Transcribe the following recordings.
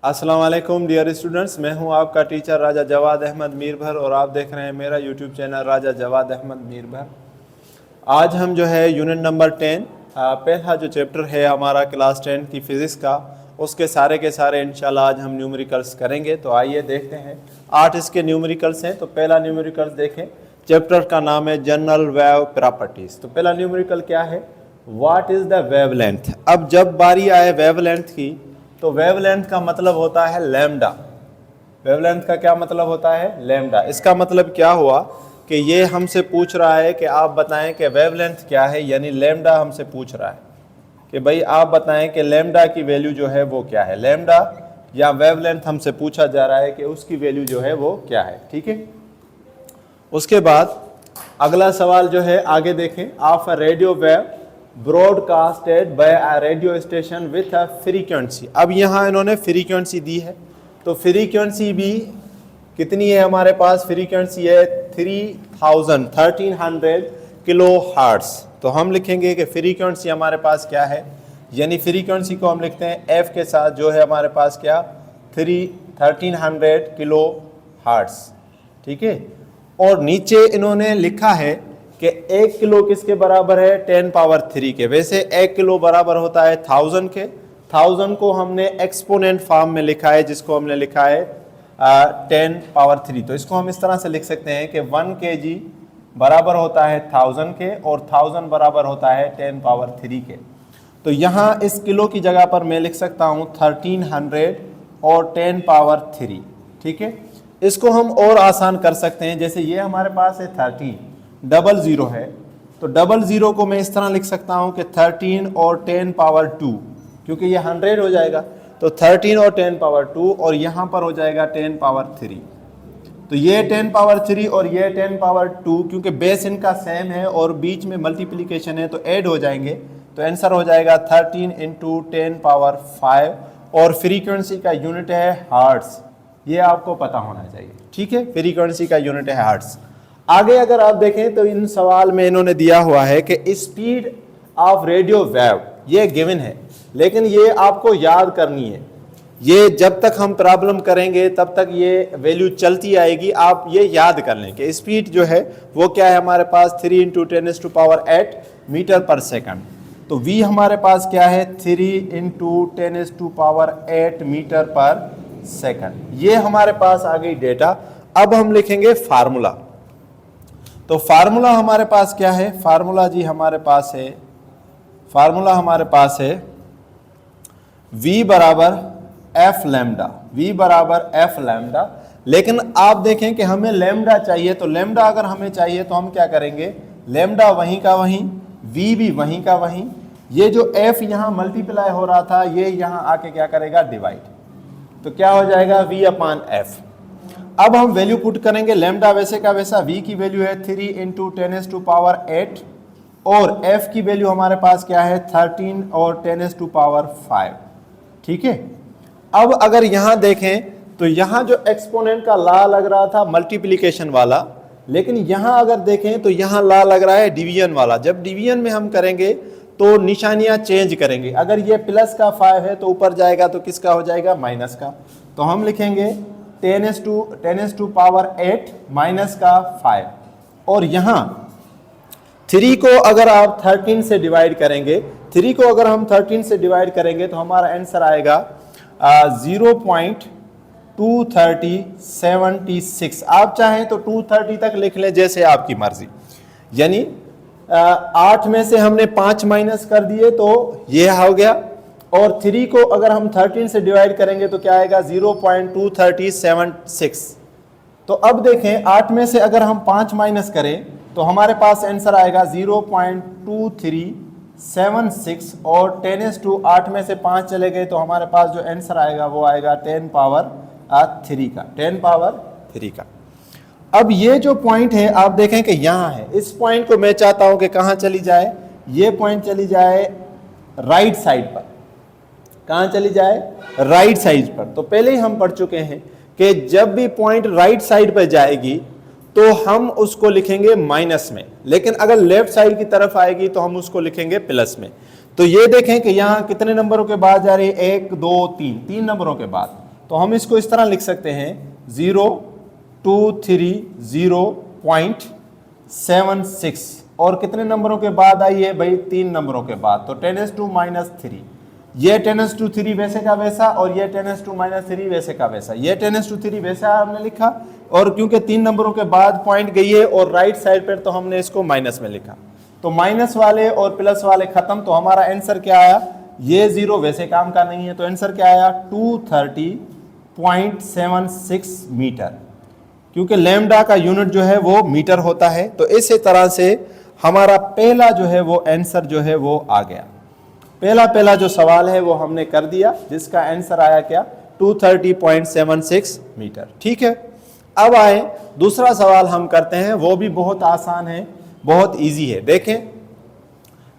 अस्सलाम वालेकुम dear students, मैं हूं आपका टीचर राजा जवाद अहमद मीरभर और आप देख रहे हैं मेरा यूट्यूब चैनल राजा जवाद अहमद मीरभर। आज हम जो है यूनिट नंबर 10 पहला जो चैप्टर है हमारा क्लास 10 की फ़िज़िक्स का, उसके सारे के सारे इंशाल्लाह आज हम न्यूमेरिकल्स करेंगे। तो आइए देखते हैं। 8 इसके न्यूमेरिकल्स हैं। तो पहला न्यूमेरिकल्स देखें, चैप्टर का नाम है जनरल वेव प्रॉपर्टीज़। तो पहला न्यूमेरिकल क्या है, व्हाट इज़ द वेवलेंथ। अब जब बारी आए वेवलेंथ की, तो वेवलेंथ का मतलब होता है लैम्डा। वेवलेंथ का क्या मतलब होता है, लैम्डा। इसका मतलब क्या हुआ कि ये हमसे पूछ रहा है कि आप बताएं कि वेवलेंथ क्या है, यानी लैम्डा हमसे पूछ रहा है कि भाई आप बताएं कि लैम्डा की वैल्यू जो है वो क्या है। लैम्डा या वेवलेंथ हमसे पूछा जा रहा है कि उसकी वैल्यू जो है वो क्या है। ठीक है, उसके बाद अगला सवाल जो है आगे देखें। Of a radio wave broadcasted by a radio station with a frequency. अब यहाँ इन्होंने फ्रीक्वेंसी दी है, तो फ्रीक्वेंसी भी कितनी है हमारे पास, फ्रीक्वेंसी है 1300 किलो हर्ट्ज। तो हम लिखेंगे कि फ्रीक्वेंसी हमारे पास क्या है, यानी फ्रीक्वेंसी को हम लिखते हैं एफ के साथ, जो है हमारे पास क्या 1300 किलो हर्ट्ज। ठीक है, और नीचे इन्होंने लिखा है कि 1 किलो किसके बराबर है, 10 पावर 3 के। वैसे 1 किलो बराबर होता है 1000 के। 1000 को हमने एक्सपोनेंट फॉर्म में लिखा है, जिसको हमने लिखा है 10 पावर 3। तो इसको हम इस तरह से लिख सकते हैं कि 1 kg बराबर होता है 1000 के और 1000 बराबर होता है 10 पावर 3 के। तो यहाँ इस किलो की जगह पर मैं लिख सकता हूँ 1300 और 10 पावर 3। ठीक है, इसको हम और आसान कर सकते हैं। जैसे ये हमारे पास है 13, डबल ज़ीरो है, तो डबल ज़ीरो को मैं इस तरह लिख सकता हूँ कि 13 और 10 पावर 2, क्योंकि ये 100 हो जाएगा। तो 13 और 10 पावर 2 और यहाँ पर हो जाएगा 10 पावर 3। तो ये 10 पावर 3 और ये 10 पावर 2, क्योंकि बेस इनका सेम है और बीच में मल्टीप्लिकेशन है, तो ऐड हो जाएंगे। तो आंसर हो जाएगा 13 इंटू 10 पावर 5 और फ्रीक्वेंसी का यूनिट है हर्ट्ज। ये आपको पता होना चाहिए। ठीक है, फ्रीक्वेंसी का यूनिट है हर्ट्ज। आगे अगर आप देखें तो इन सवाल में इन्होंने दिया हुआ है कि स्पीड ऑफ रेडियो वेव, ये गिवन है, लेकिन ये आपको याद करनी है। ये जब तक हम प्रॉब्लम करेंगे तब तक ये वैल्यू चलती आएगी। आप ये याद कर लें कि स्पीड जो है वो क्या है हमारे पास 3 इंटू 10⁸ मीटर पर सेकंड। तो v हमारे पास क्या है 3 इंटू 10⁸ मीटर पर सेकंड। ये हमारे पास आ गई डेटा। अब हम लिखेंगे फार्मूला। तो फार्मूला हमारे पास क्या है, फार्मूला जी हमारे पास है, फार्मूला हमारे पास है v बराबर एफ लैम्डा। v बराबर एफ लैम्डा। लेकिन आप देखें कि हमें लैम्डा चाहिए, तो लैम्डा अगर हमें चाहिए तो हम क्या करेंगे, लैम्डा वहीं का वहीं, v भी वहीं का वहीं। ये जो f यहाँ मल्टीप्लाई हो रहा था, ये यहाँ आके क्या करेगा, डिवाइड। तो क्या हो जाएगा v अपान एफ। अब हम वैल्यू पुट करेंगे, लैम्डा वैसे का वैसा, v की वैल्यू है 3 इंटू 10⁸ और f की वैल्यू हमारे पास क्या है 13 और 10⁵। ठीक है, अब अगर यहाँ देखें तो यहाँ जो एक्सपोनेंट का ला लग रहा था मल्टीप्लिकेशन वाला, लेकिन यहाँ अगर देखें तो यहाँ ला लग रहा है डिवीजन वाला। जब डिवीजन में हम करेंगे तो निशानियाँ चेंज करेंगे। अगर ये प्लस का 5 है तो ऊपर जाएगा तो किसका हो जाएगा, माइनस का। तो हम लिखेंगे 10⁸ माइनस का 5। और यहाँ 3 को अगर आप 13 से डिवाइड करेंगे, 3 को अगर हम 13 से डिवाइड करेंगे तो हमारा आंसर आएगा 0.23076। आप चाहें तो 230 तक लिख लें, जैसे आपकी मर्जी। यानी 8 में से हमने 5 माइनस कर दिए तो ये हो गया, और 3 को अगर हम 13 से डिवाइड करेंगे तो क्या आएगा 0.23076। तो अब देखें 8 में से अगर हम 5 माइनस करें तो हमारे पास आंसर आएगा 0.2376 और 10⁸ में से 5 चले गए तो हमारे पास जो आंसर आएगा वो आएगा 10 पावर 3 का, 10 पावर 3 का। अब ये जो पॉइंट है आप देखें कि यहाँ है, इस पॉइंट को मैं चाहता हूं कि कहाँ चली जाए, ये पॉइंट चली जाए राइट साइड पर। कहाँ चली जाए, राइट साइड पर। तो पहले ही हम पढ़ चुके हैं कि जब भी पॉइंट राइट साइड पर जाएगी तो हम उसको लिखेंगे माइनस में, लेकिन अगर लेफ्ट साइड की तरफ आएगी तो हम उसको लिखेंगे प्लस में। तो ये देखें कि यहाँ कितने नंबरों के बाद जा रही है, 1 2 3, 3 नंबरों के बाद। तो हम इसको इस तरह लिख सकते हैं 0230.76 और कितने नंबरों के बाद आई है भाई, 3 नंबरों के बाद, तो 10⁻³ ये 10⁻³ वैसे का वैसा और ये 10⁻³ वैसे का वैसा। ये 10⁻³ वैसा हमने लिखा और क्योंकि 3 नंबरों के बाद पॉइंट गई है और राइट साइड पर तो हमने इसको माइनस में लिखा, तो माइनस वाले और प्लस वाले खत्म, तो हमारा आंसर क्या आया, ये 0 वैसे काम का नहीं है, तो आंसर क्या आया 230.76 मीटर, क्योंकि लैम्डा का यूनिट जो है वो मीटर होता है। तो इसी तरह से हमारा पहला जो है वो आंसर जो है वो आ गया। पहला जो सवाल है वो हमने कर दिया, जिसका आंसर आया क्या, 230.76 मीटर। ठीक है, अब आए दूसरा सवाल हम करते हैं, वो भी बहुत आसान है, बहुत इजी है। देखें,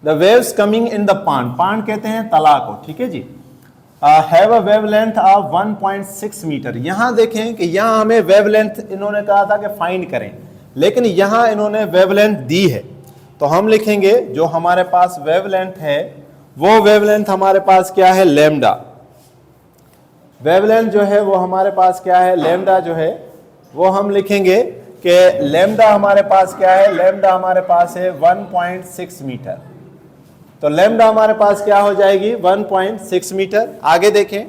the waves coming in the pond कहते हैं तालाब को, ठीक है जी, have a wavelength of 1.6 metre. यहां देखें कि यहां हमें वेवलेंथ इन्होंने कहा था कि फाइंड करें, लेकिन यहां इन्होंने वेवलेंथ दी है, तो हम लिखेंगे जो हमारे पास वेवलेंथ है वो वेवलेंथ हमारे पास क्या है, लैम्डा। वेवलेंथ जो है वो हमारे पास क्या है, लैम्डा जो है वो हम लिखेंगे कि लैम्डा हमारे पास क्या है, लैम्डा हमारे पास है 1.6 मीटर। तो लैम्डा हमारे पास क्या हो जाएगी, 1.6 मीटर। आगे देखें,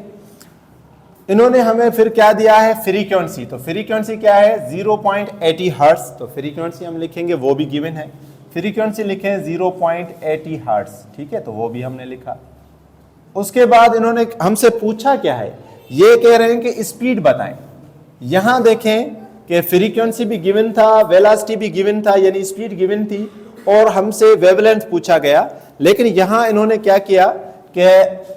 इन्होंने हमें फिर क्या दिया है, फ्रीक्वेंसी। तो फ्रीक्वेंसी क्या है, 0.80 हर्ट्ज। तो फ्रीक्वेंसी हम लिखेंगे, वो भी गिवन है, फ्रीक्वेंसी लिखें 0.80 हर्ट्ज, ठीक है, तो वो भी हमने लिखा। उसके बाद इन्होंने हमसे पूछा क्या है, ये कह रहे हैं कि स्पीड बताएं। यहां देखें कि फ्रीक्वेंसी भी गिवन था, वेलोसिटी भी गिवन था, यानी स्पीड गिवन थी, और हमसे वेवलेंथ पूछा गया। लेकिन यहां इन्होंने क्या किया कि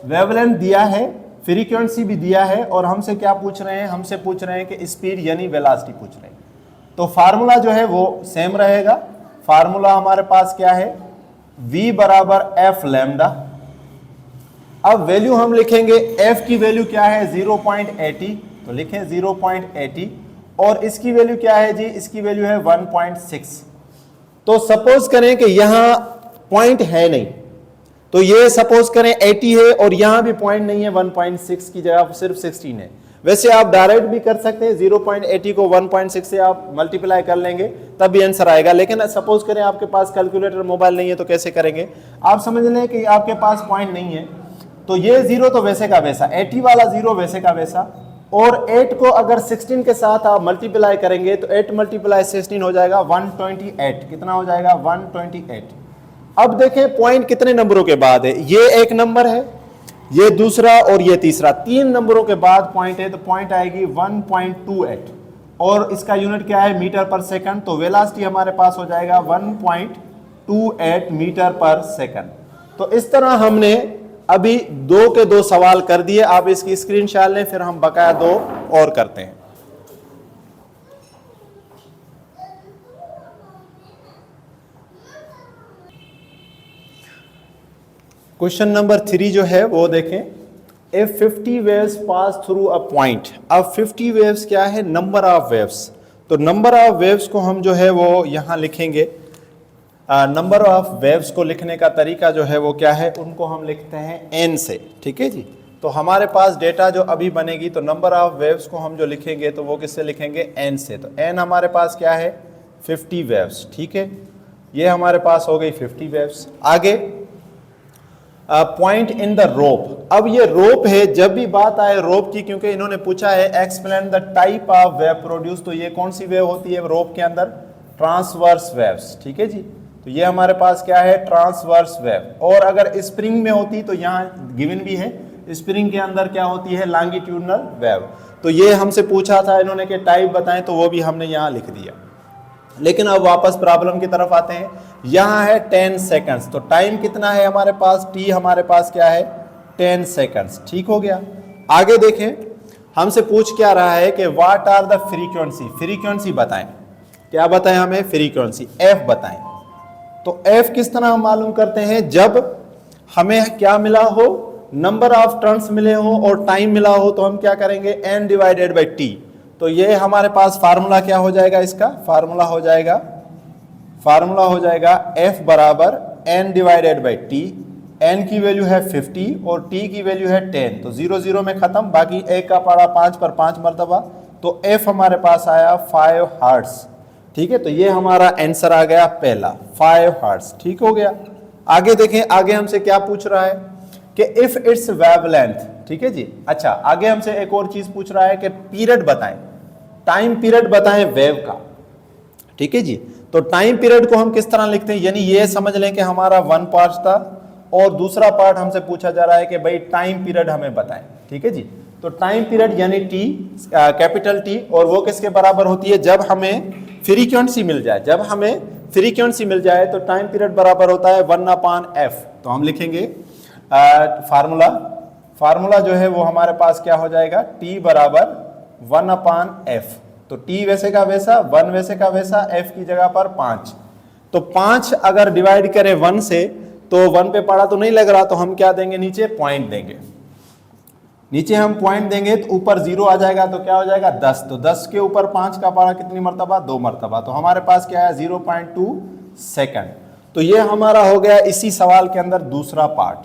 वेवलेंथ दिया है, फ्रीक्वेंसी भी दिया है, और हमसे क्या पूछ रहे हैं, हमसे पूछ रहे हैं कि स्पीड यानी वेलोसिटी पूछ रहे हैं। तो फार्मूला जो है वो सेम रहेगा। फार्मूला हमारे पास क्या है, v बराबर f लैम्डा। अब वैल्यू हम लिखेंगे, f की वैल्यू क्या है 0.80, तो लिखें 0.80, और इसकी वैल्यू क्या है जी, इसकी वैल्यू है 1.6। तो सपोज करें कि यहां पॉइंट है नहीं, तो ये सपोज करें 80 है और यहां भी पॉइंट नहीं है, 1.6 की जगह सिर्फ 16 है। वैसे आप डायरेक्ट भी कर सकते हैं, 0.80 को 1.6 से आप मल्टीप्लाई कर लेंगे तब भी आंसर आएगा। लेकिन सपोज करें आपके पास कैलकुलेटर मोबाइल नहीं है, तो कैसे करेंगे, आप समझ लें कि आपके पास पॉइंट नहीं है, तो ये 0 तो वैसे का वैसा, 80 वाला 0 वैसे का वैसा, और 8 को अगर 16 के साथ आप मल्टीप्लाई करेंगे तो 8 × 16 हो जाएगा 128। कितना हो जाएगा, 128। अब देखें पॉइंट कितने नंबरों के बाद है, ये एक नंबर है, ये दूसरा और ये तीसरा, 3 नंबरों के बाद पॉइंट है, तो पॉइंट आएगी 1.28, और इसका यूनिट क्या है, मीटर पर सेकंड। तो वेलोसिटी हमारे पास हो जाएगा 1.28 मीटर पर सेकंड। तो इस तरह हमने अभी 2 के 2 सवाल कर दिए। आप इसकी स्क्रीनशॉट लें, फिर हम बकाया 2 और करते हैं। क्वेश्चन नंबर 3 जो है वो देखें, if 50 waves pass through a point. अब 50 वेव्स क्या है, नंबर ऑफ वेव्स। तो नंबर ऑफ वेव्स को हम जो है वो यहां लिखेंगे। नंबर ऑफ वेव्स को लिखने का तरीका जो है वो क्या है, उनको हम लिखते हैं n से, ठीक है जी। तो हमारे पास डेटा जो अभी बनेगी, तो नंबर ऑफ वेव्स को हम जो लिखेंगे तो वो किससे लिखेंगे, n से। तो n हमारे पास क्या है, 50 वेव्स, ठीक है, ये हमारे पास हो गई 50 वेव्स। आगे पॉइंट इन द रोप। अब ये रोप है, जब भी बात आए रोप की, क्योंकि इन्होंने पूछा है explain the type of wave produce, तो ये कौन सी वेव होती है रोप के अंदर, ट्रांसवर्स वेव्स, ठीक है जी। तो ये हमारे पास क्या है, ट्रांसवर्स वेव। और अगर स्प्रिंग में होती तो यहाँ गिवन भी है, स्प्रिंग के अंदर क्या होती है, लॉन्गिट्यूडनल वेव। तो ये हमसे पूछा था इन्होंने कि टाइप बताएं, तो वो भी हमने यहाँ लिख दिया। लेकिन अब वापस प्रॉब्लम की तरफ आते हैं। यहाँ है 10 सेकंड्स, तो टाइम कितना है हमारे पास, t हमारे पास क्या है, 10 सेकंड्स, ठीक हो गया। आगे देखें, हमसे पूछ क्या रहा है कि what are the frequency, frequency बताएं। क्या बताएं हमें, फ्रीक्वेंसी f बताएं। तो f किस तरह हम मालूम करते हैं, जब हमें क्या मिला हो, नंबर ऑफ टर्न्स मिले हो और टाइम मिला हो, तो हम क्या करेंगे, n/t। तो ये हमारे पास फार्मूला क्या हो जाएगा, इसका फार्मूला हो जाएगा f बराबर n/t। n की वैल्यू है 50 और t की वैल्यू है 10, तो 0 0 में खत्म, बाकी एक का पारा 5 पर 5 मरतबा, तो f हमारे पास आया 5 हर्ट्ज। ठीक है, तो ये हमारा आंसर आ गया पहला 5 हर्ट्ज। ठीक हो गया। आगे देखें, आगे हमसे क्या पूछ रहा है कि इफ इट्स वेवलेंथ, ठीक है जी। अच्छा, आगे हमसे एक और चीज पूछ रहा है कि पीरियड बताएं, टाइम पीरियड बताएं वेव का। ठीक है जी, तो टाइम पीरियड को हम किस तरह लिखते हैं, यानी ये समझ लें कि हमारा 1 पार्ट था और दूसरा पार्ट हमसे पूछा जा रहा है कि भाई टाइम पीरियड हमें बताएं। ठीक है जी, तो टाइम पीरियड यानी टी, कैपिटल टी, और वो किसके बराबर होती है, जब हमें फ्रीक्वेंसी मिल जाए, जब हमें फ्रीक्वेंसी मिल जाए तो टाइम पीरियड बराबर होता है 1/f। तो हम लिखेंगे फार्मूला जो है वो हमारे पास क्या हो जाएगा, t बराबर 1/f। तो t वैसे का वैसा, 1 वैसे का वैसा, f की जगह पर 5। तो 5 अगर डिवाइड करें 1 से तो 1 पे पड़ा तो नहीं लग रहा, तो हम क्या देंगे, नीचे पॉइंट देंगे। नीचे हम पॉइंट देंगे तो ऊपर 0 आ जाएगा, तो क्या हो जाएगा 10। तो 10 के ऊपर 5 का पारा कितनी मरतबा, 2 मरतबा, तो हमारे पास क्या है 0.2 सेकंड। तो ये हमारा हो गया इसी सवाल के अंदर दूसरा पार्ट।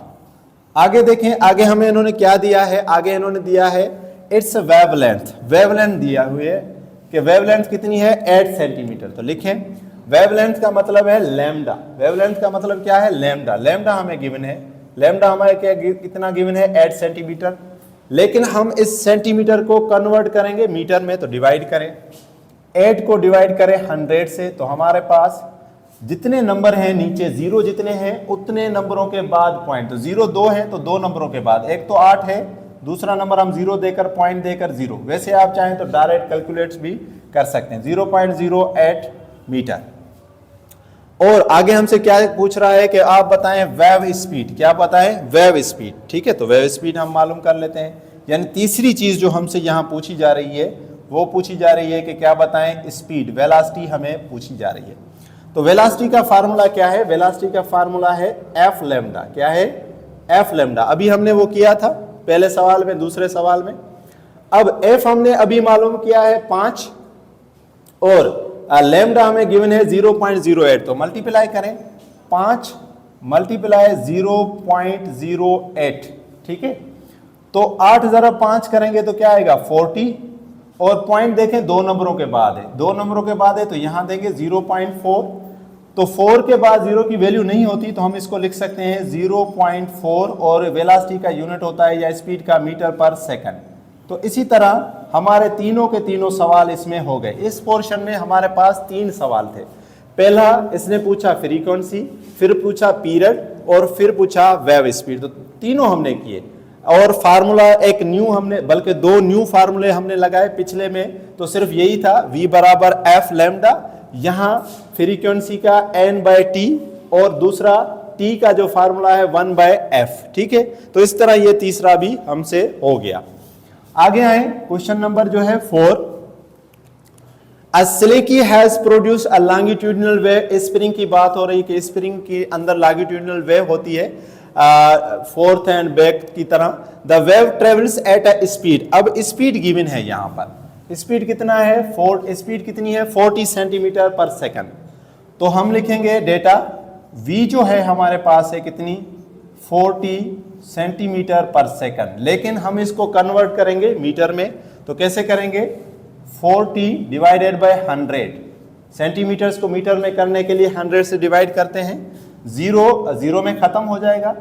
आगे देखें, आगे हमें इन्होंने क्या दिया है, आगे इन्होंने दिया है इट्स वेवलेंथ। वेवलेंथ दिया हुए है कि वेवलेंथ कितनी है 8 सेंटीमीटर। तो लिखें वेवलेंथ का मतलब है लैम्डा। वेवलेंथ का मतलब क्या है, लैम्डा। लैम्डा हमें गिवन है, लैम्डा हमारे क्या कितना गिवन है 8 सेंटीमीटर। लेकिन हम इस सेंटीमीटर को कन्वर्ट करेंगे मीटर में, तो डिवाइड करें, 8 को डिवाइड करें 100 से, तो हमारे पास जितने नंबर हैं नीचे 0 जितने हैं उतने नंबरों के बाद पॉइंट। तो 0 2 है तो 2 नंबरों के बाद, एक तो 8 है, दूसरा नंबर हम 0 देकर पॉइंट देकर 0। वैसे आप चाहें तो डायरेक्ट कैलकुलेट भी कर सकते हैं, 0.08 मीटर। और आगे हमसे क्या पूछ रहा है कि आप बताएं वेव स्पीड। क्या बताएं, वेव स्पीड। ठीक है, तो वेव स्पीड हम मालूम कर लेते हैं। यानी तीसरी चीज जो हमसे यहाँ पूछी जा रही है वो पूछी जा रही है कि क्या बताएं, स्पीड, वेलोसिटी हमें पूछी जा रही है। तो वेलोसिटी का फार्मूला क्या है, वेलोसिटी का फार्मूला है एफ लैम्डा। क्या है, एफ लैम्डा। अभी हमने वो किया था पहले सवाल में, दूसरे सवाल में। अब एफ हमने अभी मालूम किया है 5 और लैम्डा हमें गिवन है 0.08। तो मल्टीप्लाई करें, 5 मल्टीप्लाई 0.08। ठीक है, तो 8 जरा 5 करेंगे तो क्या आएगा 40, और पॉइंट देखें 2 नंबरों के बाद है, 2 नंबरों के बाद है, तो यहां देंगे 0.4। तो 4 के बाद 0 की वैल्यू नहीं होती, तो हम इसको लिख सकते हैं 0.4, और वेलोसिटी का यूनिट होता है या स्पीड का मीटर पर सेकंड। तो इसी तरह हमारे तीनों के तीनों सवाल इसमें हो गए। इस पोर्शन में हमारे पास 3 सवाल थे। पहला इसने पूछा फ्रीक्वेंसी, फिर पूछा पीरियड, और फिर पूछा वेव स्पीड। तो तीनों हमने किए, और फार्मूला एक न्यू हमने, बल्कि 2 न्यू फार्मूले हमने लगाए। पिछले में तो सिर्फ यही था v बराबर एफ लैम्डा, यहाँ फ्रीक्वेंसी का n/t, और दूसरा t का जो फार्मूला है 1/f। ठीक है, तो इस तरह ये तीसरा भी हमसे हो गया। आगे आए, क्वेश्चन नंबर जो है 4। A silicky has produced a longitudinal wave। Spring की बात हो रही कि स्प्रिंग के अंदर लॉन्गिट्यूडिनल वेव होती है, फोर्थ एंड बैक की तरह। The wave travels at a speed. अब स्पीड गिवन है यहाँ पर, स्पीड कितना है, स्पीड कितनी है 40 सेंटीमीटर पर सेकंड। तो हम लिखेंगे डेटा v जो है हमारे पास है कितनी 40 सेंटीमीटर पर सेकंड, लेकिन हम इसको कन्वर्ट करेंगे मीटर में। तो कैसे करेंगे, 40 डिवाइडेड बाय 100। सेंटीमीटर्स को मीटर में करने के लिए 100 से डिवाइड करते हैं, 0 में खत्म हो जाएगा,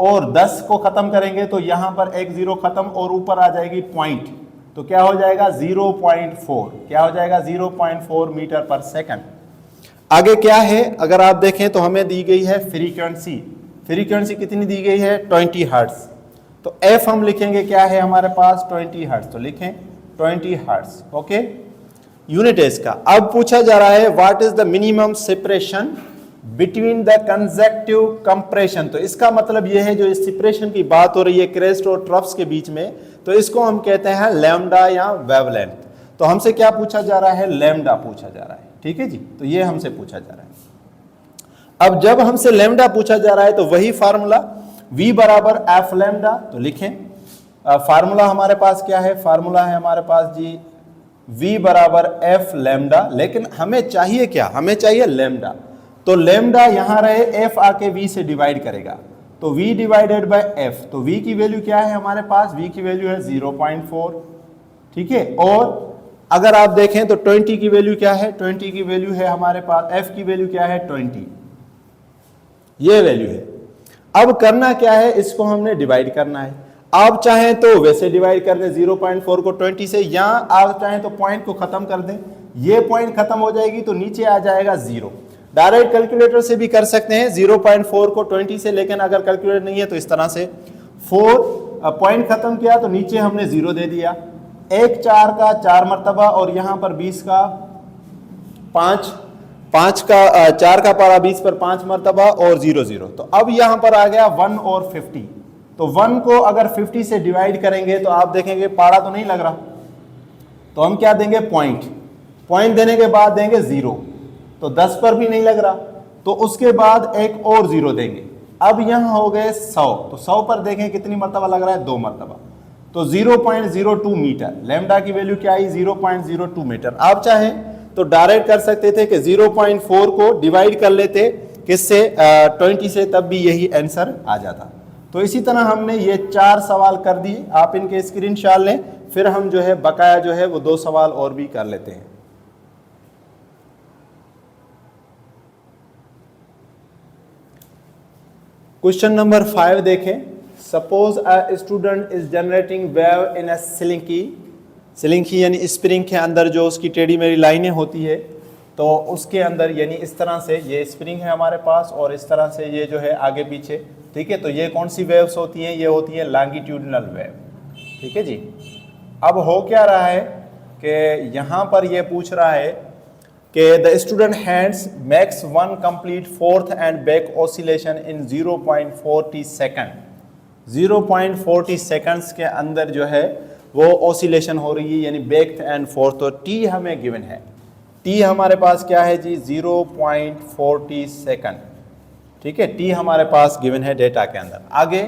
और 10 को खत्म करेंगे तो यहां पर एक 0 खत्म और ऊपर आ जाएगी पॉइंट, तो क्या हो जाएगा 0.4। क्या हो जाएगा 0.4 मीटर पर सेकंड। आगे क्या है, अगर आप देखें तो हमें दी गई है फ्रीक्वेंसी। फ्रीक्वेंसी कितनी दी गई है 20 हर्ट्ज। तो एफ हम लिखेंगे क्या है हमारे पास 20 हर्ट्ज। तो लिखें 20 हर्ट्ज। ओके, यूनिट है इसका। अब पूछा जा रहा है what is the minimum separation between the consecutive compression. तो इसका मतलब यह है जो सेपरेशन की बात हो रही है क्रेस्ट और ट्रफ्स के बीच में, तो इसको हम कहते हैं लैम्डा या वेवलेंथ। तो हमसे क्या पूछा जा रहा है, लैम्डा पूछा जा रहा है। ठीक है जी, तो ये हमसे पूछा जा रहा है। अब जब हमसे लैम्डा पूछा जा रहा है तो वही फार्मूला v बराबर एफ लैम्डा। तो लिखें फार्मूला हमारे पास क्या है, फार्मूला है हमारे पास जी v बराबर एफ लैम्डा, लेकिन हमें चाहिए क्या, हमें चाहिए लैम्डा। तो लैम्डा यहां रहे, f आके v से डिवाइड करेगा, तो v डिवाइडेड बाय f, तो v की वैल्यू क्या है हमारे पास, v की वैल्यू है 0.4, ठीक है। और अगर आप देखें तो 20 की वैल्यू क्या है, 20 की वैल्यू है हमारे पास, f की वैल्यू क्या है 20, ये वैल्यू है। अब करना क्या है, इसको हमने डिवाइड करना है। आप चाहें तो वैसे डिवाइड कर दें 0.4 को 20 से, या आप चाहें तो पॉइंट को खत्म कर दें, ये पॉइंट खत्म हो जाएगी तो नीचे आ जाएगा 0। डायरेक्ट कैलकुलेटर से भी कर सकते हैं 0.4 को 20 से, लेकिन अगर कैलकुलेटर नहीं है तो इस तरह से 4 पॉइंट खत्म किया तो नीचे हमने 0 दे दिया, 1 4 का 4 मरतबा और यहाँ पर 20 का 5 का 4 का पारा 20 पर 5 मरतबा और 0 0। तो अब यहाँ पर आ गया 1 और 50, तो 1 को अगर 50 से डिवाइड करेंगे तो आप देखेंगे पारा तो नहीं लग रहा, तो हम क्या देंगे पॉइंट देने के बाद देंगे 0, तो 10 पर भी नहीं लग रहा, तो उसके बाद एक और 0 देंगे। अब यहाँ हो गए 100, तो 100 पर देखें कितनी मरतबा लग रहा है, 2 मरतबा, तो 0.02 मीटर। लैम्डा की वैल्यू क्या आई 0.02 मीटर। आप चाहें तो डायरेक्ट कर सकते थे कि 0.4 को डिवाइड कर लेते किससे 20 से, तब भी यही आंसर आ जाता। तो इसी तरह हमने ये 4 सवाल कर दिए, आप इनके स्क्रीनशॉट लें, फिर हम जो है बकाया जो है वो 2 सवाल और भी कर लेते हैं। क्वेश्चन नंबर 5 देखें। Suppose a student is generating wave in a slinky यानी स्प्रिंग के अंदर जो उसकी टेढ़ी मेढ़ी लाइनें होती है, तो उसके अंदर यानी इस तरह से ये स्प्रिंग है हमारे पास और इस तरह से ये जो है आगे पीछे, ठीक है। तो ये कौन सी वेव्स होती हैं, ये होती है लॉन्गिट्यूडिनल वेव, ठीक है जी। अब हो क्या रहा है कि यहाँ पर ये पूछ रहा है कि the student hands makes 1 complete fourth and back oscillation in 0.40 second. 0.40 seconds के अंदर जो है वो ऑसिलेशन हो रही है, यानी बैक एंड फोर्थ। तो टी हमें गिवन है, टी हमारे पास क्या है जी 0.40 सेकंड, ठीक है। टी हमारे पास गिवन है डेटा के अंदर। आगे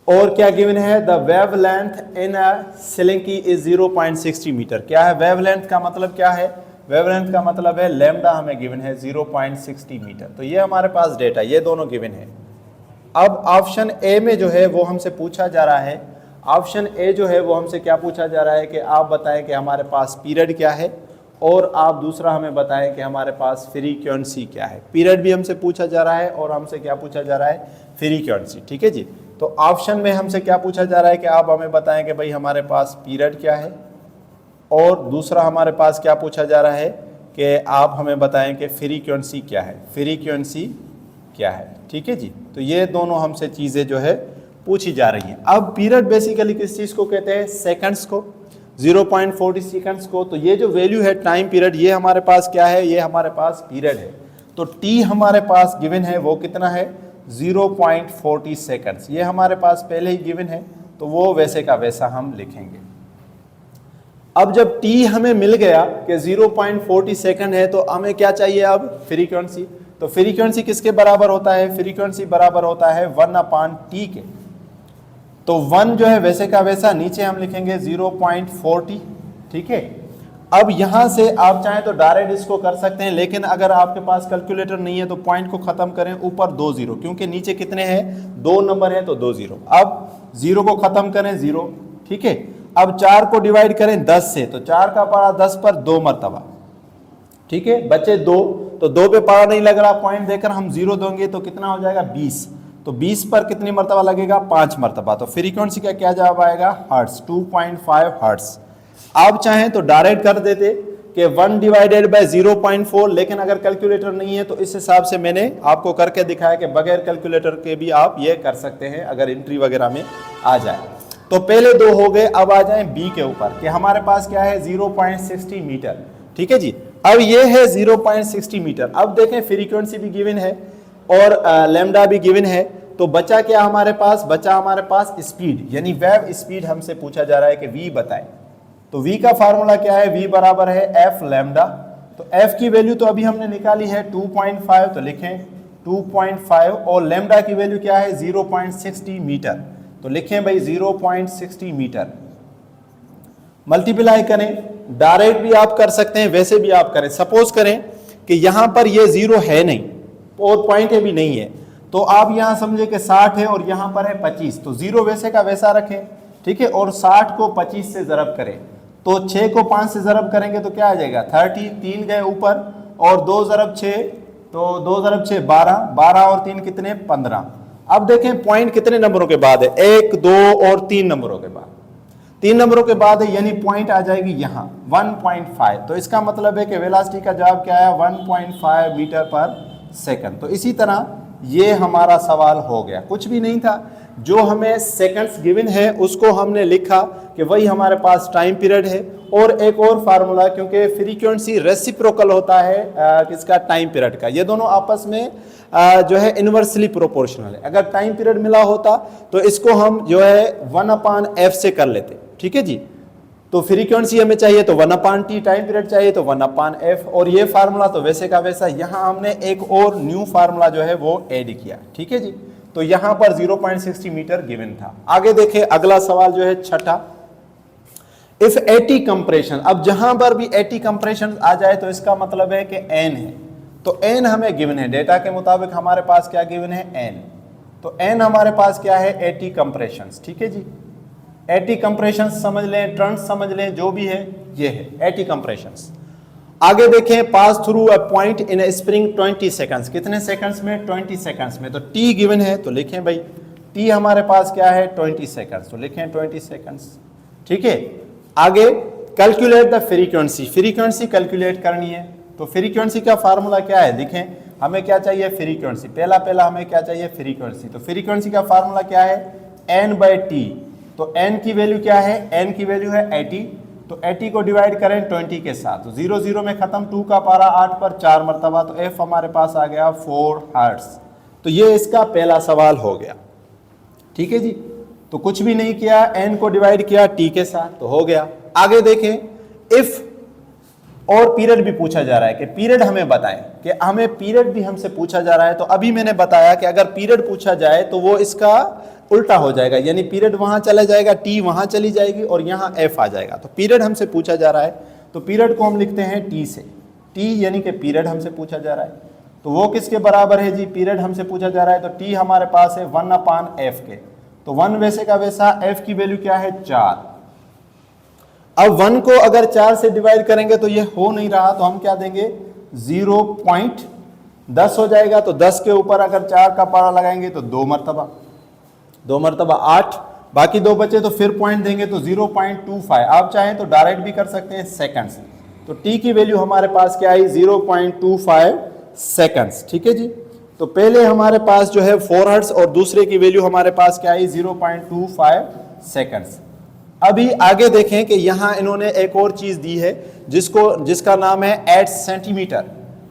और क्या गिवन है, the wave length in a slinky is 0.60 metre. क्या है वेव लेंथ का मतलब, क्या है वेव लेंथ का मतलब है लैम्डा हमें गिवन है 0.60 मीटर। तो ये हमारे पास डेटा, ये दोनों गिवन है। अब ऑप्शन ए में जो है वो हमसे पूछा जा रहा है, ऑप्शन ए जो है वो हमसे क्या पूछा जा रहा है कि आप बताएं कि हमारे पास पीरियड क्या है, और आप दूसरा हमें बताएं कि हमारे पास फ्रीक्वेंसी क्या है। पीरियड भी हमसे पूछा जा रहा है और हमसे क्या पूछा जा रहा है, फ्रीक्वेंसी, ठीक है जी। तो ऑप्शन में हमसे क्या पूछा जा रहा है कि आप हमें बताएं कि भाई हमारे पास पीरियड क्या है, और दूसरा हमारे पास क्या पूछा जा रहा है कि आप हमें बताएं कि फ्रीक्वेंसी क्या है, फ्रीक्वेंसी क्या है, ठीक है जी। तो ये दोनों हमसे चीज़ें जो है पूछी जा रही हैं। अब पीरियड बेसिकली किस चीज़ को कहते हैं, सेकंड्स को, 0.40 सेकंड्स को। तो ये जो वैल्यू है टाइम पीरियड, ये हमारे पास क्या है, ये हमारे पास पीरियड है। तो टी हमारे पास गिवन है वो कितना है 0.40 सेकंड्स, ये हमारे पास पहले ही गिवन है, तो वो वैसे का वैसा हम लिखेंगे। अब जब टी हमें मिल गया कि 0.40 सेकंड है, तो हमें क्या चाहिए अब, फ्रीक्वेंसी। तो फ्रीक्वेंसी किसके बराबर होता है, फ्रीक्वेंसी बराबर होता है 1/t के। तो 1 जो है वैसे का वैसा नीचे हम लिखेंगे 0.40, ठीक है। अब यहाँ से आप चाहें तो डायरेक्ट इसको कर सकते हैं, लेकिन अगर आपके पास कैलकुलेटर नहीं है तो पॉइंट को खत्म करें, ऊपर 2 0, क्योंकि नीचे कितने हैं 2 नंबर है तो 2 0। अब 0 को खत्म करें 0, ठीक है। अब 4 को डिवाइड करें 10 से, तो 4 का पारा 10 पर 2 मरतबा, ठीक है। बचे 2, तो 2 पे पारा नहीं लग रहा, पॉइंट देकर हम 0 देंगे तो कितना हो जाएगा 20। तो 20 पर कितनी मरतबा लगेगा 5 मरतबा। तो फ्रीक्वेंसी का क्या जवाब आएगा हर्ट्ज, 2.5 हर्ट्ज। आप चाहें तो डायरेक्ट कर देते कि 1 डिवाइडेड बाय 0.4, लेकिन अगर कैलकुलेटर नहीं है तो इस हिसाब से मैंने आपको करके दिखाया कि बगैर कैलकुलेटर के भी आप ये कर सकते हैं अगर एंट्री वगैरह में आ जाए। तो पहले 2 हो गए, अब आ जाएं बी के ऊपर कि हमारे पास क्या है 0.60 मीटर, ठीक है जी। अब ये है 0.60 मीटर। अब देखें फ्रीक्वेंसी भी गिवन है और लैम्डा भी गिवन है, तो बचा क्या हमारे पास, बचा हमारे पास स्पीड, यानी वेव स्पीड हमसे पूछा जा रहा है कि v बताएं। तो v का फार्मूला क्या है, v बराबर है f लैम्डा। तो f की वैल्यू तो अभी हमने निकाली है 2.5, तो लिखें 2.5, और लैम्डा की वैल्यू क्या है 0.60 मीटर, तो लिखें भाई 0.60 मीटर। मल्टीप्लाई करें, डायरेक्ट भी आप कर सकते हैं, वैसे भी आप करें। सपोज करें कि यहां पर ये 0 है नहीं और पॉइंट है भी नहीं है, तो आप यहाँ समझे कि 60 है और यहाँ पर है 25, तो 0 वैसे का वैसा रखें, ठीक है, और 60 को 25 से ज़रब करें, तो 6 को 5 से ज़रब करेंगे तो क्या आ जाएगा 30, 3 गए ऊपर और 2 ज़रब 6, तो 2 ज़रब 6 12, 12 और 3 कितने 15। अब देखें पॉइंट कितने नंबरों के बाद है, 1, 2 और 3 नंबरों के बाद, 3 नंबरों के बाद है, यानी पॉइंट आ जाएगी यहाँ 1.5। तो इसका मतलब है कि वेलोसिटी का जवाब क्या है 1.5 मीटर पर सेकंड। तो इसी तरह ये हमारा सवाल हो गया, कुछ भी नहीं था, जो हमें सेकंड्स गिवन है उसको हमने लिखा कि वही हमारे पास टाइम पीरियड है, और एक और फार्मूला, क्योंकि फ्रीक्वेंसी रेसिप्रोकल होता है किसका, टाइम पीरियड का, ये दोनों आपस में जो है इनवर्सली प्रोपोर्शनल है। अगर टाइम पीरियड मिला होता तो इसको हम जो है 1/f से कर लेते, ठीक है जी। तो फ्रीक्वेंसी हमें चाहिए तो 1/t, टाइम पीरियड चाहिए तो 1/f, और ये फार्मूला तो वैसे का वैसा। यहाँ हमने एक और न्यू फार्मूला जो है वो ऐड किया, ठीक है जी। तो यहाँ पर 0.60 मीटर गिवन था। आगे देखें अगला सवाल जो है छठा, इफ एटी कंप्रेशन। अब जहां पर भी एटी कंप्रेशन आ जाए तो इसका मतलब है कि n है, तो n हमें गिवन है, डेटा के मुताबिक हमारे पास क्या गिवन है n, तो n हमारे पास क्या है 80 कंप्रेशन, ठीक है जी। 80 कंप्रेशन समझ लें, टर्न्स समझ लें, जो भी है ये है 80 कंप्रेशन। आगे देखें pass through a point in a spring 20 seconds, कितने सेकंड्स में 20 सेकंड्स में। तो t गिवन है तो लिखें भाई t हमारे पास क्या है 20 सेकंड्स, तो लिखें 20 सेकंड्स, ठीक है। आगे calculate the frequency, frequency calculate करनी है, तो फ्रीक्वेंसी का फार्मूला क्या है, देखें हमें क्या चाहिए फ्रीक्वेंसी, पहला हमें क्या चाहिए फ्रीक्वेंसी। तो फ्रीक्वेंसी का फार्मूला क्या है n/t, तो n की वैल्यू क्या है, n की वैल्यू है 80, तो 80 को डिवाइड करें 20 के साथ, तो 0 0 में खत्म, 2 का पारा 8 पर 4 मरतबा, तो f हमारे पास आ गया 4 हर्ट्ज। तो ये इसका पहला सवाल हो गया, ठीक है जी। तो कुछ भी नहीं किया, n को डिवाइड किया t के साथ, तो हो गया। आगे देखें इफ और पीरियड भी पूछा जा रहा है कि पीरियड हमें बताएं, कि हमें पीरियड भी हमसे पूछा जा रहा है। तो अभी मैंने बताया कि अगर पीरियड पूछा जाए तो वो इसका उल्टा हो जाएगा, यानी पीरियड वहां चला जाएगा, टी वहां चली जाएगी और यहाँ एफ आ जाएगा। तो पीरियड हमसे पूछा जा रहा है, तो पीरियड को हम लिखते हैं टी से, टी यानी कि पीरियड हमसे पूछा जा रहा है, तो वो किसके बराबर है जी, पीरियड हमसे पूछा जा रहा है, तो टी हमारे पास है 1/f के, तो 1 वैसे का वैसा, f की वैल्यू क्या है 4। अब 1 को अगर 4 से डिवाइड करेंगे तो ये हो नहीं रहा, तो हम क्या देंगे 0.10 हो जाएगा, तो 10 के ऊपर अगर 4 का पारा लगाएंगे तो 2 मरतबा 8, बाकी 2 बचे तो फिर पॉइंट देंगे तो 0.25। आप चाहें तो डायरेक्ट भी कर सकते हैं सेकंड्स, तो t की वैल्यू हमारे पास क्या आई 0.25 सेकंड्स, ठीक है जी। तो पहले हमारे पास जो है 4 हर्ट्ज और दूसरे की वैल्यू हमारे पास क्या आई 0.25 सेकंड्स। अभी आगे देखें कि यहाँ इन्होंने एक और चीज दी है जिसका नाम है 8 centimetre,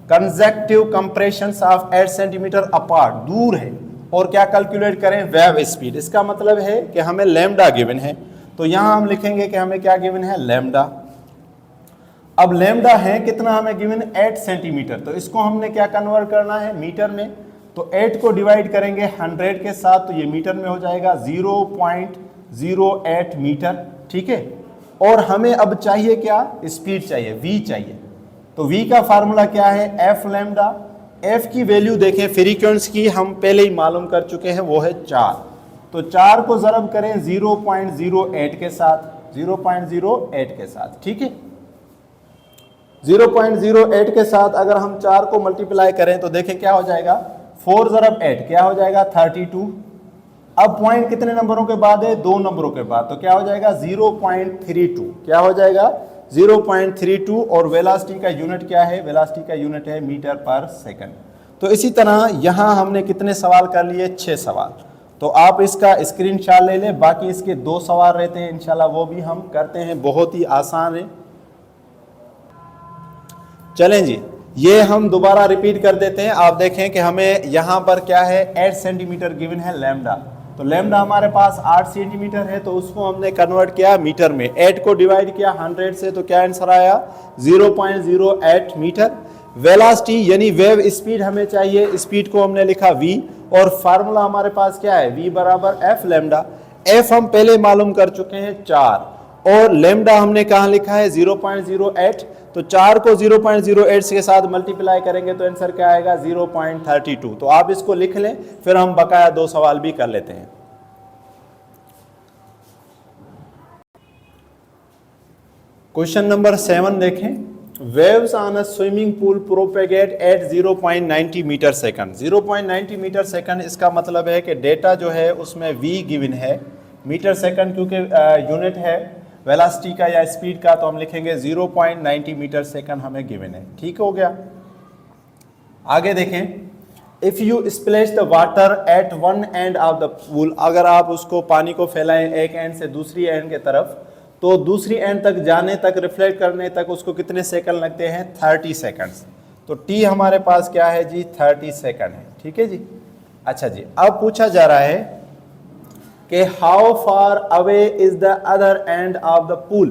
consecutive compression of 8 centimetre apart, दूर है, और क्या कैलकुलेट करें वेव स्पीड। इसका मतलब है कि हमें लैम्डा गिवन है, तो यहाँ हम लिखेंगे कि हमें क्या गिवन है लैम्डा। अब लैम्डा है कितना हमें गिवन 8 सेंटीमीटर, तो इसको हमने क्या कन्वर्ट करना है मीटर में, तो 8 को डिवाइड करेंगे 100 के साथ, तो ये मीटर में हो जाएगा 0.08 मीटर, ठीक है। और हमें अब चाहिए क्या, स्पीड चाहिए, v चाहिए, तो v का फार्मूला क्या है f लैम्डा। f की वैल्यू देखें फ्रीक्वेंसी की हम पहले ही मालूम कर चुके हैं, वो है 4, तो 4 को ज़रब करें 0.08 के साथ, 0.08 के साथ, ठीक है। 0.08 के साथ अगर हम 4 को मल्टीप्लाई करें तो देखें क्या हो जाएगा, 4 ज़रब 8 क्या हो जाएगा 32। अब पॉइंट कितने नंबरों के बाद है, 2 नंबरों के बाद, तो क्या हो जाएगा 0.32, क्या हो जाएगा 0.32, और वेलोसिटी का यूनिट क्या है, वेलोसिटी का यूनिट है मीटर पर सेकंड। तो इसी तरह यहाँ हमने कितने सवाल कर लिए, 6 सवाल। तो आप इसका स्क्रीनशॉट ले लें, बाकी इसके 2 सवाल रहते हैं इंशाल्लाह, वो भी हम करते हैं, बहुत ही आसान है। चलें जी, ये हम दोबारा रिपीट कर देते हैं। आप देखें कि हमें यहाँ पर क्या है 8 सेंटीमीटर गिवन है लैम्डा, तो लैम्डा हमारे पास 8 सेंटीमीटर है, तो उसको हमने कन्वर्ट किया मीटर में, 8 को डिवाइड किया 100 से, तो क्या आंसर आया 0.08 मीटर। वेलोसिटी यानी वेव स्पीड हमें चाहिए, स्पीड को हमने लिखा v, और फार्मूला हमारे पास क्या है v बराबर f लैम्डा। f हम पहले मालूम कर चुके हैं 4, और लेमडा हमने कहाँ लिखा है 0.08, तो 4 को 0.08 के साथ मल्टीप्लाई करेंगे तो आंसर क्या आएगा 0.32। तो आप इसको लिख लें, फिर हम बकाया 2 सवाल भी कर लेते हैं। क्वेश्चन नंबर 7 देखें। Waves on a swimming pool propagate at 0.90 metre second. 0.90 metre second, इसका मतलब है कि डेटा जो है उसमें v गिवन है, मीटर सेकंड क्योंकि यूनिट है वेलोसिटी का या स्पीड का, तो हम लिखेंगे 0.90 मीटर सेकंड हमें गिवन है। ठीक हो गया। आगे देखें, if you splash the water at one end of the pool, अगर आप उसको पानी को फैलाएं एक एंड से दूसरी एंड के तरफ, तो दूसरी एंड तक जाने तक, रिफ्लेक्ट करने तक उसको कितने सेकंड लगते हैं 30 सेकंड्स। तो टी हमारे पास क्या है जी 30 सेकंड है। ठीक है जी। अच्छा जी, अब पूछा जा रहा है कि how far away is the other end of the pool,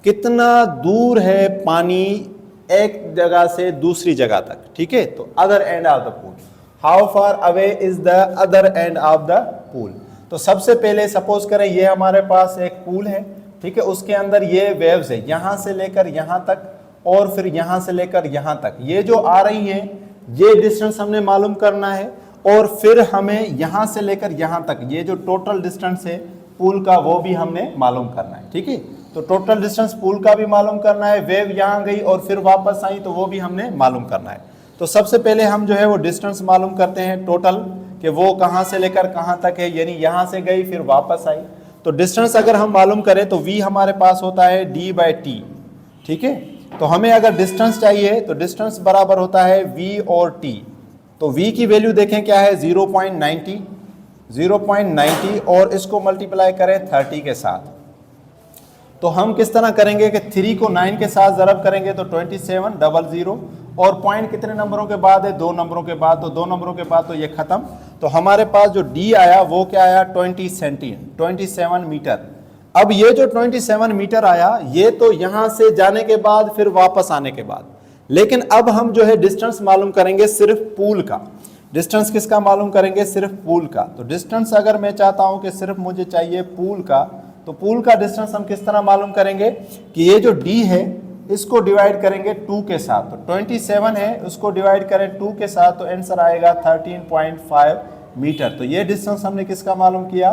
कितना दूर है पानी एक जगह से दूसरी जगह तक। ठीक है, तो other end of the pool, how far away is the other end of the pool. तो सबसे पहले सपोज करें ये हमारे पास एक पूल है, ठीक है, उसके अंदर ये वेव्स है यहां से लेकर यहां तक और फिर यहां से लेकर यहां तक, ये जो आ रही हैं ये डिस्टेंस हमने मालूम करना है, और फिर हमें यहां से लेकर यहां तक ये जो टोटल डिस्टेंस है पूल का वो भी हमने मालूम करना है। ठीक है, तो टोटल डिस्टेंस पूल का भी मालूम करना है, वेव यहां गई और फिर वापस आई तो वो भी हमने मालूम करना है। तो सबसे पहले हम जो है वो डिस्टेंस मालूम करते हैं टोटल, कि वो कहां से लेकर कहां तक है, यानी यहां से गई फिर वापस आई। तो डिस्टेंस अगर हम मालूम करें तो v हमारे पास होता है d/t। ठीक है, तो हमें अगर डिस्टेंस चाहिए तो डिस्टेंस बराबर होता है v और t। तो v की वैल्यू देखें क्या है 0.90 और इसको मल्टीप्लाई करें 30 के साथ। तो हम किस तरह करेंगे कि 3 को 9 के साथ ज़रब करेंगे तो 2700, और पॉइंट कितने नंबरों के बाद है 2 नंबरों के बाद, तो 2 नंबरों के बाद तो ये खत्म। तो हमारे पास जो d आया वो क्या आया 27 मीटर। अब ये जो 27 मीटर आया ये तो यहां से जाने के बाद फिर वापस आने के बाद, लेकिन अब हम जो है डिस्टेंस मालूम करेंगे सिर्फ पूल का। डिस्टेंस किसका मालूम करेंगे, सिर्फ पूल का। तो डिस्टेंस अगर मैं चाहता हूं कि सिर्फ मुझे चाहिए पूल का, तो पूल का डिस्टेंस हम किस तरह मालूम करेंगे कि ये जो d है इसको डिवाइड करेंगे 2 के साथ। तो 27 है उसको डिवाइड करें 2 के साथ तो आंसर आएगा 13.5 मीटर। तो ये डिस्टेंस हमने किसका मालूम किया,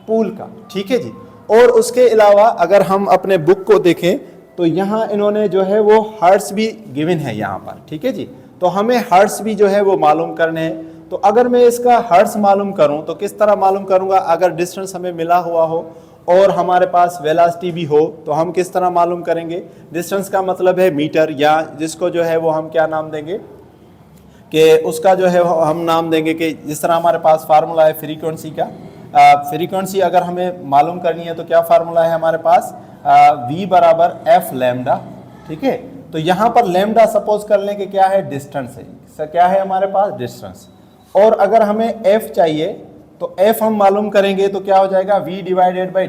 पूल का। ठीक है जी। और उसके अलावा अगर हम अपने बुक को देखें तो यहाँ इन्होंने जो है वो हर्ट्स भी गिवन है यहाँ पर। ठीक है जी, तो हमें हर्ट्स भी जो है वो मालूम करने हैं। तो अगर मैं इसका हर्ट्स मालूम करूँ तो किस तरह मालूम करूँगा, अगर डिस्टेंस हमें मिला हुआ हो और हमारे पास वेलोसिटी भी हो तो हम किस तरह मालूम करेंगे। डिस्टेंस का मतलब है मीटर, या जिसको जो है वो हम क्या नाम देंगे कि उसका जो है हम नाम देंगे कि जिस तरह हमारे पास फार्मूला है फ्रीक्वेंसी का, फ्रीक्वेंसी अगर हमें मालूम करनी है तो क्या फार्मूला है हमारे पास v बराबर f लैम्डा। ठीक है, तो यहाँ पर लैम्डा सपोज कर लें कि क्या है डिस्टेंस है, क्या है हमारे पास डिस्टेंस, और अगर हमें f चाहिए तो f हम मालूम करेंगे तो क्या हो जाएगा v डिवाइडेड बाई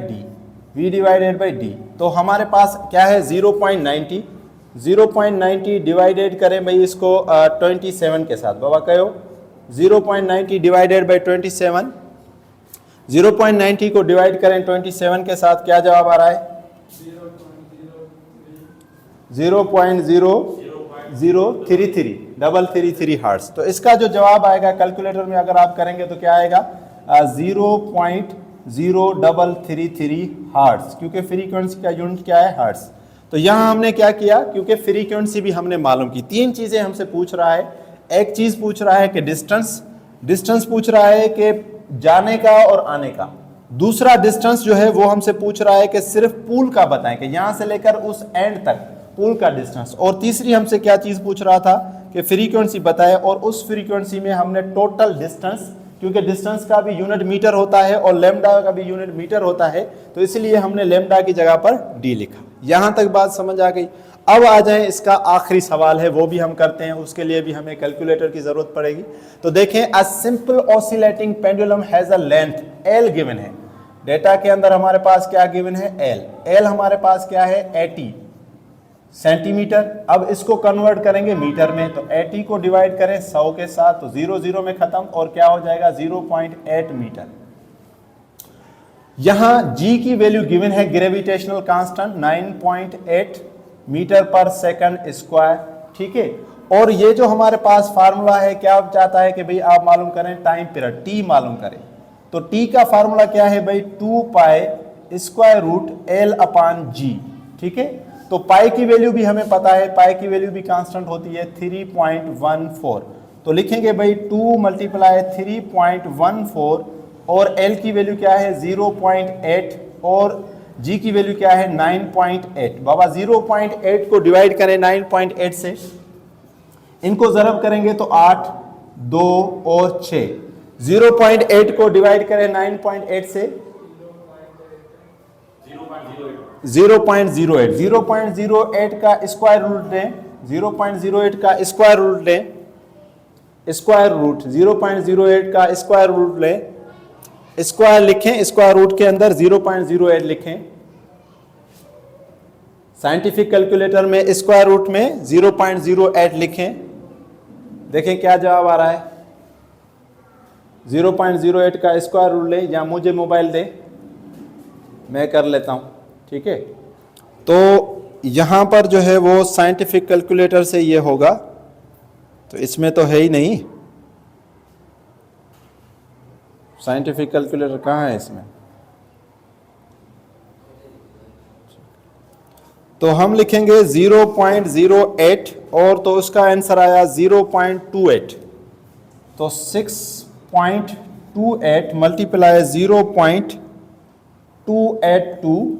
d। तो हमारे पास क्या है 0.90 डिवाइडेड करें भाई इसको 27 के साथ, बाबा कहो 0.90 डिवाइडेड बाई 27, 0.90 को डिवाइड करें 27 के साथ, क्या जवाब आ रहा है 0.00333 हर्ट्ज। तो इसका जो जवाब आएगा कैलकुलेटर में अगर आप करेंगे तो क्या आएगा 0.0333 हर्ट्ज, क्योंकि फ्रीक्वेंसी का यूनिट क्या है हर्ट्ज। तो यहाँ हमने क्या किया, क्योंकि फ्रीक्वेंसी भी हमने मालूम की। 3 चीजें हमसे पूछ रहा है, एक चीज पूछ रहा है कि डिस्टेंस पूछ रहा है कि जाने का और आने का, दूसरा डिस्टेंस जो है वो हमसे पूछ रहा है कि सिर्फ पूल का बताएं कि यहां से लेकर उस एंड तक पूल का डिस्टेंस, और तीसरी हमसे क्या चीज पूछ रहा था कि फ्रीक्वेंसी बताए, और उस फ्रीक्वेंसी में हमने टोटल डिस्टेंस, क्योंकि डिस्टेंस का भी यूनिट मीटर होता है और लैम्डा का भी यूनिट मीटर होता है, तो इसलिए हमने लैम्डा की जगह पर डी लिखा। यहां तक बात समझ आ गई। अब आ जाए इसका आखिरी सवाल है, वो भी हम करते हैं, उसके लिए भी हमें कैलकुलेटर की जरूरत पड़ेगी। तो देखें, a simple oscillating pendulum has a length L given है। डेटा के अंदर हमारे पास क्या गिवन है एल हमारे पास क्या है 80 सेंटीमीटर। अब इसको कन्वर्ट करेंगे मीटर में, तो 80 को डिवाइड करें 100 के साथ, तो 0 0 में खत्म, और क्या हो जाएगा 0.8 मीटर। यहां g की वैल्यू गिवन है ग्रेविटेशनल कांस्टेंट 9.8 मीटर पर सेकंड स्क्वायर, ठीक है। और ये जो हमारे पास फार्मूला है क्या चाहता है कि भाई आप मालूम करें टाइम पीरियड t मालूम करें। तो t का फार्मूला क्या है भाई 2 पाई स्क्वायर रूट l अपान g, ठीक है। तो पाई की वैल्यू भी हमें पता है, पाई की वैल्यू भी कांस्टेंट होती है 3.14। तो लिखेंगे भाई 2 मल्टीप्लाई 3.14 और l की वैल्यू क्या है 0.8 और g की वैल्यू क्या है 9.8। बाबा 0.8 को डिवाइड करें 9.8 से, इनको ज़रब करेंगे तो 8, 2 और 6। 0.8 को डिवाइड करें 9.8 से 0.08। 0.08 का स्क्वायर रूट लें, 0.08 का स्क्वायर रूट लें, स्क्वायर रूट 0.08 का स्क्वायर रूट लें, स्क्वायर लिखें, स्क्वायर रूट के अंदर 0.08 लिखें। साइंटिफिक कैलकुलेटर में स्क्वायर रूट में 0.08 लिखें, देखें क्या जवाब आ रहा है। 0.08 का स्क्वायर रूट लें या मुझे मोबाइल दे, मैं कर लेता हूं, ठीक है। तो यहां पर जो है वो साइंटिफिक कैलकुलेटर से ये होगा, तो इसमें तो है ही नहीं, साइंटिफिक कैलकुलेटर कहाँ है इसमें। तो हम लिखेंगे 0.08 और तो उसका आंसर आया 0.28। तो 6.28 मल्टीप्लाई 0.282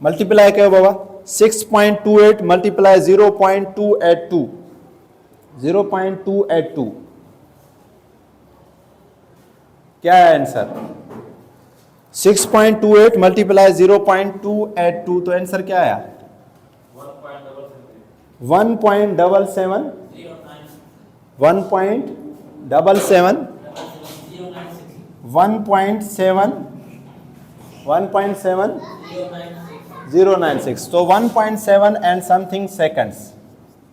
मल्टीप्लाई क्या बाबा 6.28 मल्टीप्लाई 0.282 0.282 क्या है आंसर 6.28 मल्टीप्लाई 0.282 तो आंसर क्या आया 1.77 1.096 तो 1.7 एंड समथिंग सेकंड्स,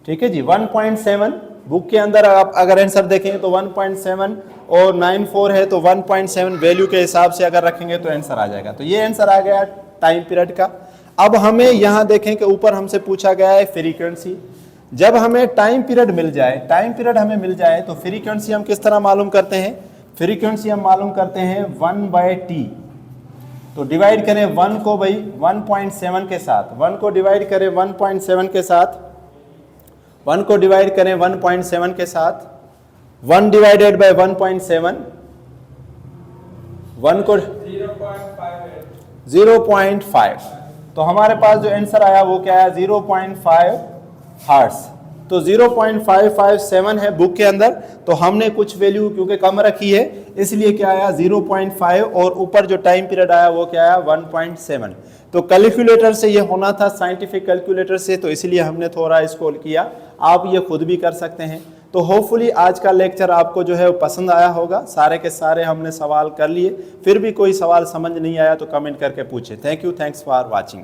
ठीक है जी। 1.7 बुक के अंदर आप अगर आंसर देखें तो 1.7 और 94 है तो 1.7 वैल्यू के हिसाब से अगर रखेंगे तो आंसर आ जाएगा। तो ये आंसर आ गया टाइम पीरियड का। अब हमें यहाँ देखें कि ऊपर हमसे पूछा गया है फ्रीक्वेंसी। जब हमें टाइम पीरियड मिल जाए, टाइम पीरियड हमें मिल जाए तो फ्रीक्वेंसी हम किस तरह मालूम करते हैं। फ्रीक्वेंसी हम मालूम करते हैं 1/t। तो डिवाइड करें 1 को भाई 1.7 के साथ, 1 को डिवाइड करें 1.7 के साथ, 1 को डिवाइड करें 1.7 के साथ, 1 डिवाइडेड बाय 1.7, 1 को 0.5। तो हमारे पास जो आंसर आया वो क्या है 0.5 हर्ट्ज। तो 0.557 है बुक के अंदर, तो हमने कुछ वैल्यू क्योंकि कम रखी है इसलिए क्या आया 0.5 और ऊपर जो टाइम पीरियड आया वो क्या आया 1.7। तो कैलकुलेटर से ये होना था, साइंटिफिक कैलकुलेटर से, तो इसलिए हमने थोड़ा इसको किया। आप ये खुद भी कर सकते हैं। तो होपफुली आज का लेक्चर आपको जो है पसंद आया होगा। सारे के सारे हमने सवाल कर लिए, फिर भी कोई सवाल समझ नहीं आया तो कमेंट करके पूछे। Thank you, thanks for watching.